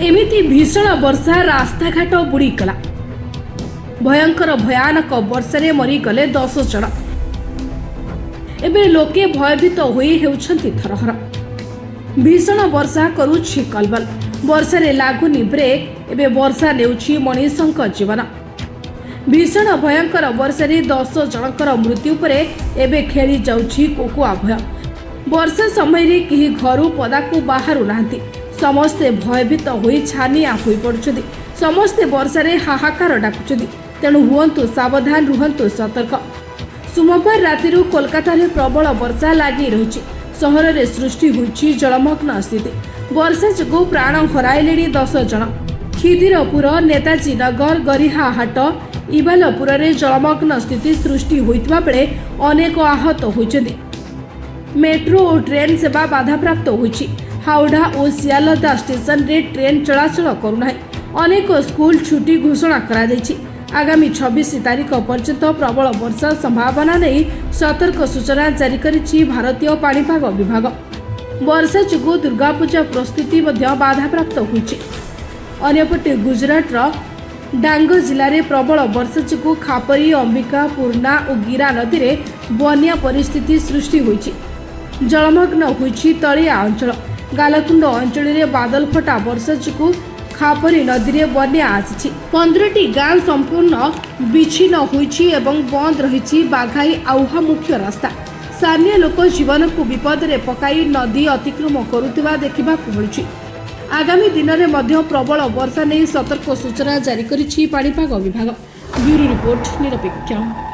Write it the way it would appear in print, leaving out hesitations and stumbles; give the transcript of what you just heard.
एमिति भीषण वर्षा रास्ताघाट बुड़ीगला। भयंकर भयानक वर्षारे मरीगले 10 जन। एबे लोके भयभीत होई हेउछंती थरहर। भीषण वर्षा करूछि कलबल। वर्षारे लागुनी ब्रेक। एबे वर्षा नेउछि मनीषक जीवन। भीषण भयंकर वर्षारे 10 जनकर मृत्यु परे एबे खेली जाउछि कोकुआ भय। वर्षा समय केही घरू पदाकू बाहरु नांती। समस्ते भयभीत होई छानिया होई पड़ुछथि। समस्ते वर्षारे हाहाकार डाकुछथि। तेणु हुअन्तु सावधान, रुहन्तु सतर्क। सोमवार रातिरु कोलकातारे प्रबल वर्षा लागि रहिछि। सहररे सृष्टि होइछि जलमग्न स्थिति। वर्षा जोगु प्राण हराइलेଣି 10 जन। खिदिरपुर, नेताजी नगर, गरिहाहाट, इबालपुरे जलमग्न स्थिति सृष्टि होइतबा बेले अनेक आहत होइछथि। मेट्रो और ट्रेन सेवा बाधाप्राप्त होइछि। हावड़ा और सियालदा स्टेशन रे ट्रेन चलाचल करूनाही। अनेक स्कूल छुट्टी घोषणा करा दैछि। आगामी 26 तारिख पर्यंत प्रबल वर्षा संभावना नहीं सतर्क सूचना जारी करिछि भारतीय पाणीपाग विभाग। वर्षा जोगु दुर्गा पूजा प्रस्तुति बाधाप्राप्त होइछि। अन्यपटे गुजरात डांग जिले में प्रबल वर्षा जोगु खापरी, अंबिका, पूर्णा और गिरा नदी में बन्या परिस्थिति सृष्टि होइछि। जलमग्न होइछि तलिया अंचल। गालकुंड अंचल में बादल फटा वर्षा जोगु खापरी नदी में बन्या आसी। 15टी गांव संपूर्ण विच्छिन्न होइछि एवं बंद रहिछि बाघाई आउहा मुख्य रास्ता। स्थानीय लोक जीवन को विपद में पकाई नदी अतिक्रम करुवा देखा मिलुछि। आगामी दिन में प्रबल वर्षा नहीं सतर्क सूचना जारी करिछि पाणीपाग विभाग। ब्यूरो रिपोर्ट, निरपेक्ष।